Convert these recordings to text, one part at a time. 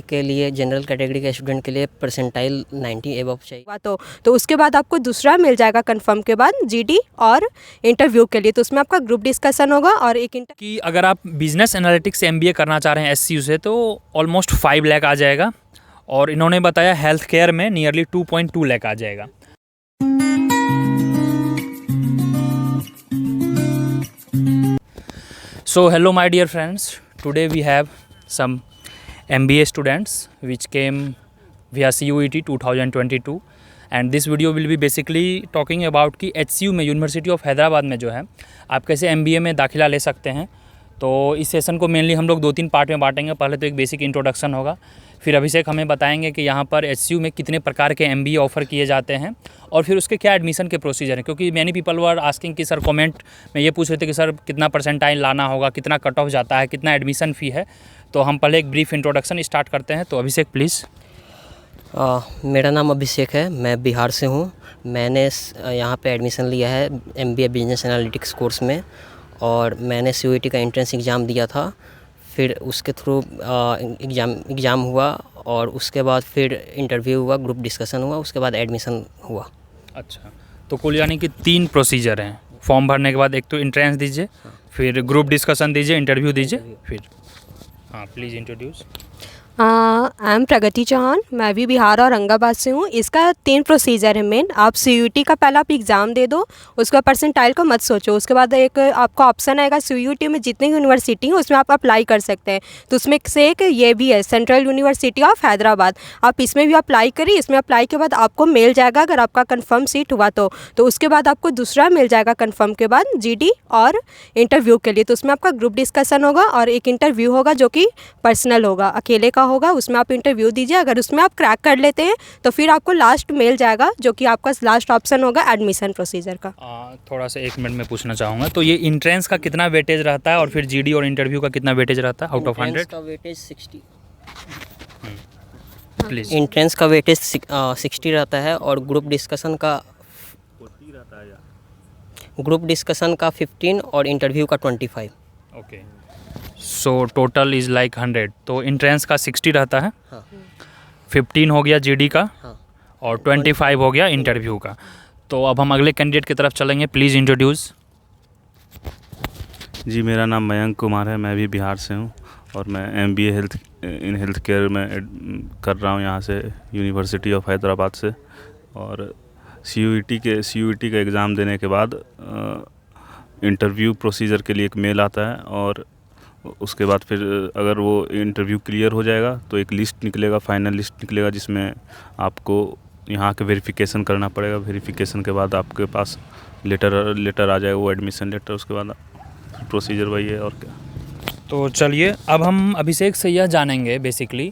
के लिए, general category के स्टूडेंट के लिए परसेंटाइल 90 एबव चाहिए। तो उसके बाद आपको दूसरा मिल जाएगा कंफर्म के बाद जीडी और इंटरव्यू के लिए। तो उसमें आपका ग्रुप डिस्कशन होगा और एक कि अगर आप बिजनेस एनालिटिक्स से एमबीए करना चाह रहे हैं एचसीयू से तो ऑलमोस्ट 5 लाख आ जाएगा, और इन्होंने बताया हेल्थ केयर में नियरली 2.2 लाख आ जाएगा। So hello my dear friends, today we have some MBA students which came via CUET 2022 and this video will be basically talking about कि HCU में यूनिवर्सिटी ऑफ हैदराबाद में जो है आप कैसे MBA में दाखिला ले सकते हैं। तो इस सेशन को मेनली हम लोग 2-3 पार्ट में बांटेंगे। पहले तो एक बेसिक इंट्रोडक्शन होगा, फिर अभिषेक हमें बताएंगे कि यहाँ पर HCU में कितने प्रकार के MBA ऑफ़र किए जाते हैं और फिर उसके क्या एडमिशन के प्रोसीजर हैं। क्योंकि मैनी पीपल वर आस्किंग कि सर कमेंट में ये पूछ रहे थे कि सर कितना परसेंटाइल लाना होगा, कितना कट ऑफ जाता है, कितना एडमिशन फ़ी है। तो हम पहले एक ब्रीफ इंट्रोडक्शन स्टार्ट करते हैं। तो अभिषेक प्लीज़। मेरा नाम अभिषेक है, मैं बिहार से हूँ। मैंने यहाँ पे एडमिशन लिया है MBA बिजनेस एनालिटिक्स कोर्स में और मैंने CUET का एंट्रेंस एग्ज़ाम दिया था। फिर उसके थ्रू एग्ज़ाम हुआ और उसके बाद फिर इंटरव्यू हुआ, ग्रुप डिस्कशन हुआ, उसके बाद एडमिशन हुआ। अच्छा, तो कुल यानी कि 3 प्रोसीजर हैं। फॉर्म भरने के बाद एक तो एंट्रेंस दीजिए, फिर ग्रुप डिस्कशन दीजिए, इंटरव्यू दीजिए, फिर हाँ प्लीज़ इंट्रोड्यूस। आई एम प्रगति चौहान, मैं भी बिहार और औरंगाबाद से हूँ। इसका 3 प्रोसीजर है मेन। आप CUET का पहला आप एग्ज़ाम दे दो, उसका परसेंटाइल को मत सोचो। उसके बाद एक आपको ऑप्शन आएगा CUET में जितनी यूनिवर्सिटी हैं उसमें आप अप्लाई कर सकते हैं। तो उसमें से एक ये भी है सेंट्रल यूनिवर्सिटी ऑफ हैदराबाद, आप इसमें भी अप्लाई करिए। इसमें अप्लाई के बाद आपको मिल जाएगा अगर आपका कन्फर्म सीट हुआ तो उसके बाद आपको दूसरा मिल जाएगा कन्फर्म के बाद GD और इंटरव्यू के लिए। तो उसमें आपका ग्रुप डिस्कशन होगा और एक इंटरव्यू होगा जो कि पर्सनल होगा, अकेले का होगा। उसमें आप इंटरव्यू दीजिए, अगर उसमें आप क्रैक कर लेते हैं तो फिर आपको लास्ट मिल जाएगा जो कि आपका लास्ट ऑप्शन होगा एडमिशन प्रोसीजर का। थोड़ा सा 1 मिनट में पूछना चाहूँगा, तो ये इंट्रेंस का कितना वेटेज रहता है और फिर GD और इंटरव्यू का कितना वेटेज रहता है आउट ऑफ 100? का वेटेज 60 प्लीज़। इंट्रेंस का वेटेज 60 रहता है और ग्रुप डिस्कशन का 15 और इंटरव्यू का 25। Okay, so total is like 100। तो इंट्रेंस का 60 रहता है, हाँ। 15 हो गया GD का, हाँ। और 25 हो गया इंटरव्यू का। तो अब हम अगले कैंडिडेट की तरफ चलेंगे, प्लीज़ इंट्रोड्यूस। जी, मेरा नाम मयंक कुमार है, मैं भी बिहार से हूँ और मैं MBA हेल्थ केयर में कर रहा हूँ यहाँ से यूनिवर्सिटी ऑफ हैदराबाद से। और CUET का एग्ज़ाम देने के बाद इंटरव्यू प्रोसीजर के लिए एक मेल आता है और उसके बाद फिर अगर वो इंटरव्यू क्लियर हो जाएगा तो एक लिस्ट निकलेगा, फाइनल लिस्ट निकलेगा जिसमें आपको यहाँ के वेरिफिकेशन करना पड़ेगा। वेरिफिकेशन के बाद आपके पास लेटर आ जाएगा, वो एडमिशन लेटर। उसके बाद प्रोसीजर वही है और क्या। तो चलिए अब हम अभिषेक से यह जानेंगे बेसिकली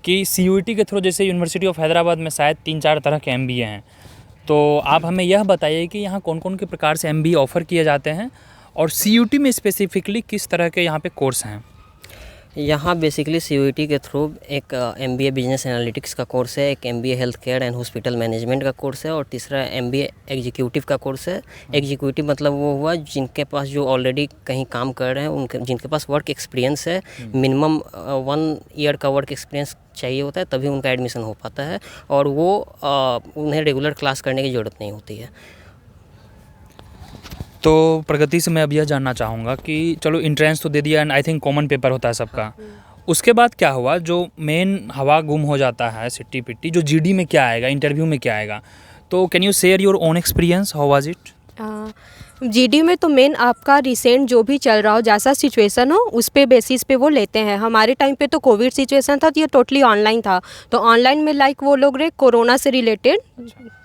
कि CUET के थ्रू जैसे यूनिवर्सिटी ऑफ हैदराबाद में शायद 3-4 तरह के MBA हैं, तो आप हमें यह बताइए कि यहाँ कौन कौन के प्रकार से MBA ऑफ़र किए जाते हैं और CUET में स्पेसिफिकली किस तरह के यहाँ पे कोर्स हैं। यहाँ बेसिकली CUET के थ्रू एक MBA बिजनेस एनालिटिक्स का कोर्स है, एक MBA health care and hospital management का कोर्स है और तीसरा MBA एग्जीक्यूटिव का कोर्स है। एग्जीक्यूटिव मतलब वो हुआ जिनके पास जो ऑलरेडी कहीं काम कर रहे हैं, उनके जिनके पास वर्क एक्सपीरियंस है, मिनिमम 1 ईयर का वर्क एक्सपीरियंस चाहिए होता है तभी उनका एडमिशन हो पाता है और वो उन्हें रेगुलर क्लास करने की ज़रूरत नहीं होती है। तो प्रगति से मैं अब यह जानना चाहूँगा कि चलो इंट्रेंस तो दे दिया and I think common paper होता है सबका, उसके बाद क्या हुआ जो मेन हवा गुम हो जाता है सिट्टी पिट्टी, जो GD में क्या आएगा, इंटरव्यू में क्या आएगा। तो can you share your own experience, how was it? GD में तो मेन आपका रिसेंट जो भी चल रहा हो, जैसा सिचुएशन हो उस पे बेसिस पे वो लेते हैं। हमारे टाइम पे तो कोविड सिचुएशन था तो ये टोटली ऑनलाइन था। तो ऑनलाइन में लाइक वो लोग कोरोना से रिलेटेड,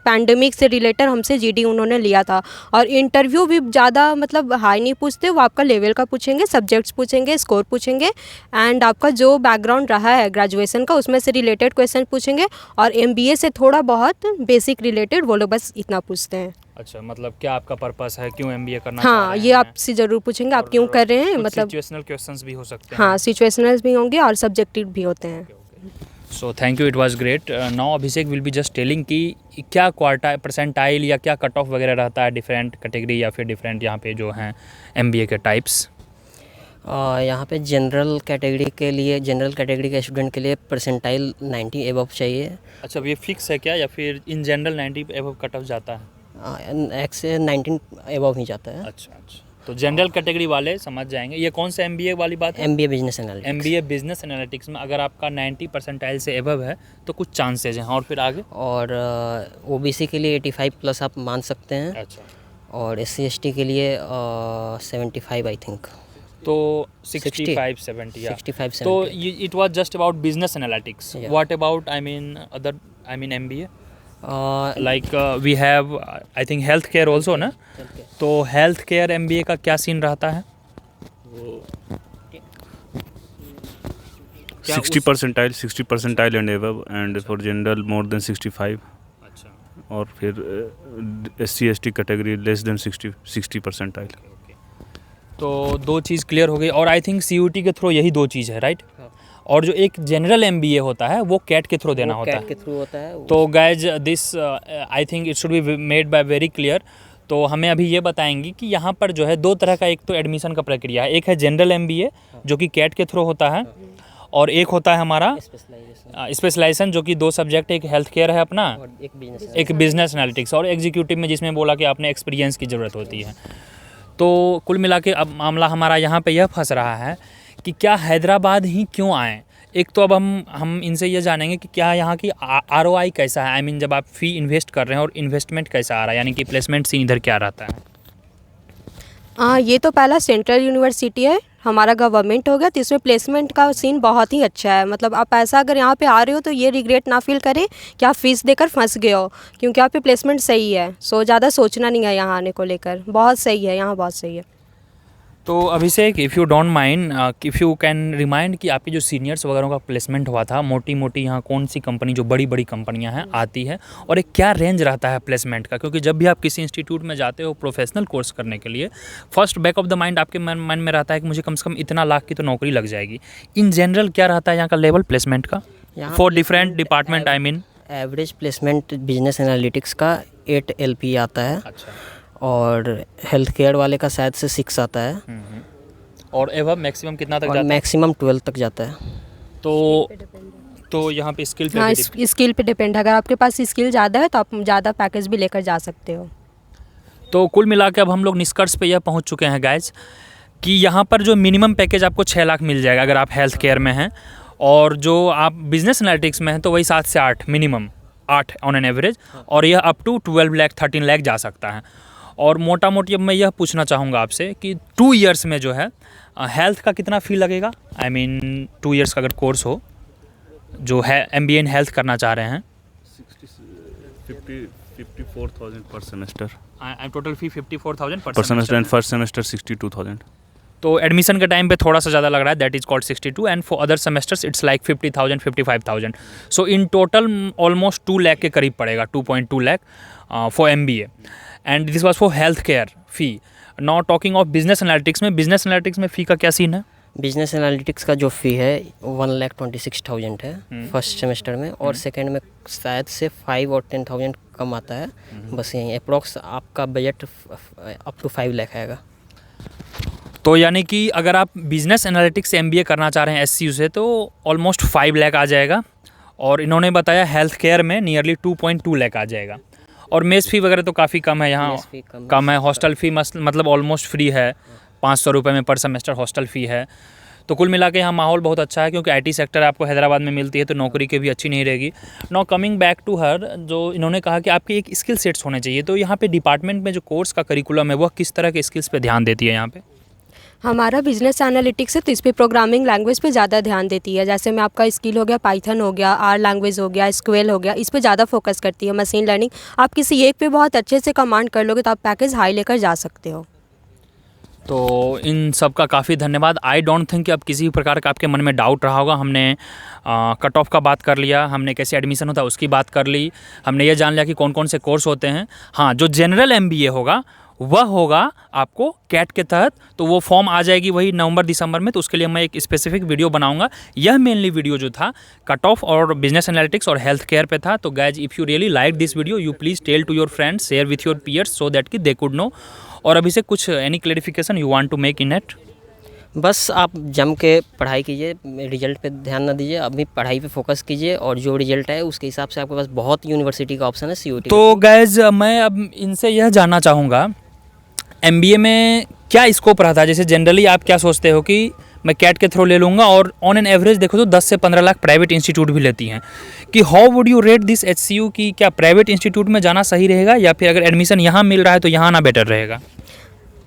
पैंडमिक से रिलेटेड हमसे GD उन्होंने लिया था। और इंटरव्यू भी ज़्यादा मतलब हाई नहीं पूछते, वो आपका लेवल का पूछेंगे, सब्जेक्ट्स पूछेंगे, स्कोर पूछेंगे एंड आपका जो बैकग्राउंड रहा है ग्रेजुएशन का उसमें से रिलेटेड क्वेश्चन पूछेंगे और MBA से थोड़ा बहुत बेसिक रिलेटेड वो लोग बस इतना पूछते हैं। अच्छा, मतलब क्या आपका पर्पस है, क्यों MBA करना हाँ, चाह रहे ये हैं? आपसे ज़रूर पूछेंगे आप क्यों कर रहे हैं, मतलब सिचुएशनल क्वेश्चंस भी हो सकते हैं। हाँ, सिचुएशनल भी होंगे और सब्जेक्टिव भी होते हैं। So thank you, it was great. Now Abhishek will be just telling कि क्या परसेंटाइल या क्या कट ऑफ वगैरह रहता है डिफरेंट कैटेगरी या फिर डिफरेंट यहाँ पे जो हैं MBA के टाइप्स। यहाँ पे जनरल कैटेगरी के स्टूडेंट के लिए परसेंटाइल 90 एबव चाहिए। अच्छा, ये फिक्स है क्या, या फिर in general 90 above cut off जाता है? एक्स से 19 एबव ही जाता है। अच्छा अच्छा, तो जनरल कैटेगरी वाले समझ जाएंगे। ये कौन सा MBA वाली बात है? MBA business analytics. MBA business analytics में अगर आपका 90 परसेंटाइल से एबव है तो कुछ चांसेज हैं, और फिर आगे? और OBC के लिए 85 प्लस आप मान सकते हैं। अच्छा, और SC ST के लिए 75 आई थिंक। तो 65 70 या 65 70। तो it was just about business analytics. Yeah. What about other MBA like we have I think health care also ना, तो हेल्थ केयर MBA का क्या सीन रहता है? 60 percentile and above, and for general more than 65। अच्छा, और फिर SC ST category less than 60 percentile. तो दो चीज़ क्लियर हो गई। और आई थिंक CUET के थ्रू यही दो चीज़ है, राइट? और जो एक जनरल MBA होता है वो कैट के थ्रू देना होता है। के थ्रू होता है। तो guys this I think it should be made by very clear. तो हमें अभी ये बताएंगी कि यहाँ पर जो है दो तरह का एक तो एडमिशन का प्रक्रिया है। एक है जनरल MBA जो कि कैट के थ्रू होता है, और एक होता है हमारा स्पेशलाइजेशन जो कि दो सब्जेक्ट, एक हेल्थ केयर है अपना, एक बिजनेस एनालिटिक्स, और एग्जीक्यूटिव में जिसमें बोला कि आपने एक्सपीरियंस की ज़रूरत होती है। तो कुल मिला के अब मामला हमारा यहाँ पे यह फंस रहा है कि क्या हैदराबाद ही क्यों आएँ। एक तो अब हम इनसे ये जानेंगे कि क्या यहाँ की ROI कैसा है, आई मीन जब आप फ़ी इन्वेस्ट कर रहे हैं और इन्वेस्टमेंट कैसा आ रहा है, यानी कि प्लेसमेंट सीन इधर क्या रहता है। ये तो पहला सेंट्रल यूनिवर्सिटी है, हमारा गवर्नमेंट हो गया, तो इसमें प्लेसमेंट का सीन बहुत ही अच्छा है। मतलब आप ऐसा अगर यहाँ पे आ रहे हो तो ये रिग्रेट ना फील करें कि आप फीस देकर फंस गए हो, क्योंकि यहाँ पे प्लेसमेंट सही है। सो ज़्यादा सोचना नहीं है यहाँ आने को लेकर, बहुत सही है, यहाँ बहुत सही है। तो Abhishek, if you don't mind, if you can remind कि आपके जो सीनियर्स वगैरह का प्लेसमेंट हुआ था, मोटी मोटी यहाँ कौन सी कंपनी जो बड़ी बड़ी कंपनियाँ हैं आती है, और एक क्या रेंज रहता है प्लेसमेंट का? क्योंकि जब भी आप किसी इंस्टीट्यूट में जाते हो प्रोफेशनल कोर्स करने के लिए, first back of the mind आपके मन में रहता है कि मुझे कम से कम इतना लाख की तो नौकरी लग जाएगी। इन जनरल क्या रहता है यहाँ का लेवल प्लेसमेंट का for different department? I mean average placement business analytics का 8 LP आता है। अच्छा, और हेल्थ केयर वाले का शायद से 6 आता है। और एवं मैक्सिमम कितना तक और जाता है? मैक्सिमम 12 तक जाता है। तो यहाँ पे स्किल पे हाँ, स्किल पे डिपेंड है। अगर आपके पास स्किल ज़्यादा है तो आप ज़्यादा पैकेज भी लेकर जा सकते हो। तो कुल मिला के अब हम लोग निष्कर्ष पे यह पहुँच चुके हैं गाइज कि यहाँ पर जो मिनिमम पैकेज आपको 6 लाख मिल जाएगा अगर आप हेल्थ केयर में हैं, और जो आप बिजनेस एनालिटिक्स में हैं तो वही 7 से 8 मिनिमम 8 ऑन एन एवरेज, और यह अप टू 12 लाख 13 लाख जा सकता है। और मोटा मोटी अब मैं यह पूछना चाहूँगा आपसे कि 2 इयर्स में जो है हेल्थ का कितना फ़ी लगेगा? आई मीन 2 इयर्स का अगर कोर्स हो जो है MBA इन हेल्थ करना चाह रहे हैं। 54,000 पर सेमेस्टर। टोटल फ़ी 54,000 पर सेमेस्टर, एंड फर्स्ट सेमेस्टर 62,000। तो एडमिशन के टाइम पे थोड़ा सा ज़्यादा लग रहा है, that is called 62, and for other semesters it's like 50,000 55,000। So in total almost 2 lakh के करीब पड़ेगा, 2.2 lakh for MBA, and this was for health care fee. Now talking of business analytics में फ़ी का क्या सीन है? बिजनेस एनालिटिक्स का जो फ़ी है 1,26,000 है फर्स्ट सेमेस्टर में, और सेकंड में शायद से 5 और 10,000 कम आता है। बस यही अप्रॉक्स आपका बजट अप टू 5 लाख आएगा। तो यानी कि अगर आप बिजनेस एनालिटिक्स से MBA करना चाह रहे हैं HCU से तो ऑलमोस्ट 5 लाख आ जाएगा, और इन्होंने बताया हेल्थ केयर में नियरली 2.2 लाख आ जाएगा। और मेस फ़ी वगैरह तो काफ़ी कम है यहाँ, कम है। हॉस्टल फ़ी मतलब ऑलमोस्ट फ्री है, 500 रुपये में पर सेमेस्टर हॉस्टल फ़ी है। तो कुल मिला के यहाँ माहौल बहुत अच्छा है, क्योंकि IT सेक्टर आपको हैदराबाद में मिलती है तो नौकरी के भी अच्छी नहीं रहेगी। Now coming back to her, जो इन्होंने कहा कि आपके एक स्किल सेट्स होने चाहिए, तो यहाँ पे डिपार्टमेंट में जो कोर्स का करिकुलम है वह किस तरह के स्किल्स पे ध्यान देती है यहाँ पे? हमारा बिजनेस एनालिटिक्स है तो इस पे प्रोग्रामिंग लैंग्वेज पे ज़्यादा ध्यान देती है। जैसे में आपका स्किल हो गया पाइथन हो गया, R लैंग्वेज हो गया, SQL हो गया, इस पे ज़्यादा फोकस करती है। मशीन लर्निंग आप किसी एक पे बहुत अच्छे से कमांड कर लोगे तो आप पैकेज हाई लेकर जा सकते हो। तो इन सब का काफ़ी धन्यवाद। आई डोंट थिंक कि अब किसी भी प्रकार का आपके मन में डाउट रहा होगा। हमने कट ऑफ का बात कर लिया, हमने कैसे एडमिशन होता है उसकी बात कर ली, हमने ये जान लिया कि कौन कौन से कोर्स होते हैं। हाँ, जो जनरल MBA होगा वह होगा आपको कैट के तहत, तो वो फॉर्म आ जाएगी वही नवंबर दिसंबर में, तो उसके लिए मैं एक स्पेसिफिक वीडियो बनाऊंगा। यह मेनली वीडियो जो था कट ऑफ और बिजनेस एनालिटिक्स और हेल्थ केयर पे था। तो guys, if you really like this video you please tell to your friends, share with your peers so that कि दे कुड नो। और अभी से कुछ any clarification you want to make in it? बस आप जम के पढ़ाई कीजिए, रिजल्ट पे ध्यान ना दीजिए, अभी पढ़ाई पे फोकस कीजिए और जो रिजल्ट है उसके हिसाब से आपके पास बहुत यूनिवर्सिटी का ऑप्शन है CUET। तो गैज मैं अब इनसे यह जानना चाहूँगा MBA में क्या स्कोप रहता है। जैसे जनरली आप क्या सोचते हो कि मैं कैट के थ्रू ले लूँगा, और ऑन एन एवरेज देखो तो 10 से 15 लाख प्राइवेट इंस्टीट्यूट भी लेती हैं, कि how would you rate this HCU की क्या प्राइवेट इंस्टीट्यूट में जाना सही रहेगा, या फिर अगर एडमिशन यहाँ मिल रहा है तो यहाँ आना बेटर रहेगा?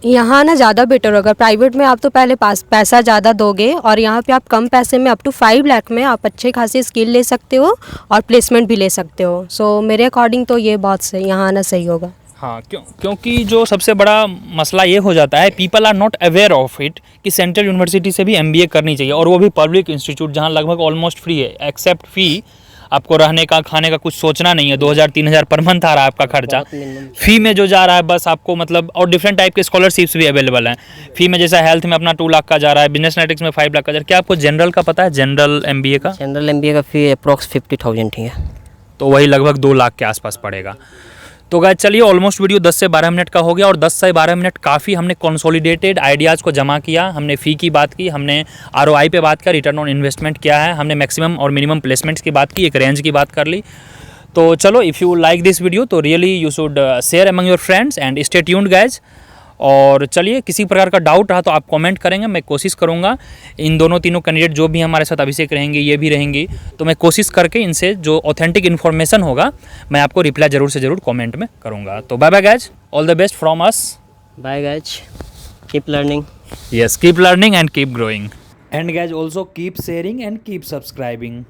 यहाँ ना ज़्यादा बेटर होगा। प्राइवेट में आप तो पहले पैसा ज़्यादा दोगे, और यहाँ पे आप कम पैसे में अप टू 5 लाख में आप अच्छे खासी स्किल ले सकते हो और प्लेसमेंट भी ले सकते हो। सो मेरे अकॉर्डिंग तो ये बहुत सही, यहाँ आना सही होगा। हाँ, क्योंकि जो सबसे बड़ा मसला ये हो जाता है, people are not aware of it कि सेंट्रल यूनिवर्सिटी से भी MBA करनी चाहिए, और वो भी पब्लिक इंस्टीट्यूट जहाँ लगभग ऑलमोस्ट फ्री है, एक्सेप्ट फ़ी। आपको रहने का खाने का कुछ सोचना नहीं है, 2000-3000 पर मंथ आ रहा है आपका खर्चा। फ़ी में जो जा रहा है बस आपको मतलब, और डिफरेंट टाइप के स्कॉलरशिप्स भी अवेलेबल हैं फ़ी में। जैसा हेल्थ में अपना 2 लाख का जा रहा है, बिजनेस एनालिटिक्स में 5 लाख का जा रहा है। क्या आपको जनरल का पता है, जनरल MBA का? जनरल MBA का फ़ी अप्रॉक्स 50,000 ही है, तो वही लगभग 2 लाख के आसपास पड़ेगा। तो गाइस चलिए, ऑलमोस्ट वीडियो 10 से 12 मिनट का हो गया, और 10 से 12 मिनट काफ़ी हमने कंसोलिडेटेड आइडियाज़ को जमा किया। हमने फ़ी की बात की, हमने ROI पे बात किया, रिटर्न ऑन इन्वेस्टमेंट क्या है, हमने मैक्सिमम और मिनिमम प्लेसमेंट्स की बात की, एक रेंज की बात कर ली। तो चलो, if you like this video तो really you should share among your friends and stay tuned guys. और चलिए, किसी प्रकार का डाउट रहा तो आप कमेंट करेंगे, मैं कोशिश करूंगा इन दोनों तीनों कैंडिडेट जो भी हमारे साथ अभिषेक रहेंगे, ये भी रहेंगी, तो मैं कोशिश करके इनसे जो ऑथेंटिक इन्फॉर्मेशन होगा मैं आपको रिप्लाई ज़रूर से ज़रूर कमेंट में करूंगा। तो bye bye guys, all the best from us. Bye guys, keep learning. Yes, keep learning and keep growing. And guys, also keep sharing and keep subscribing.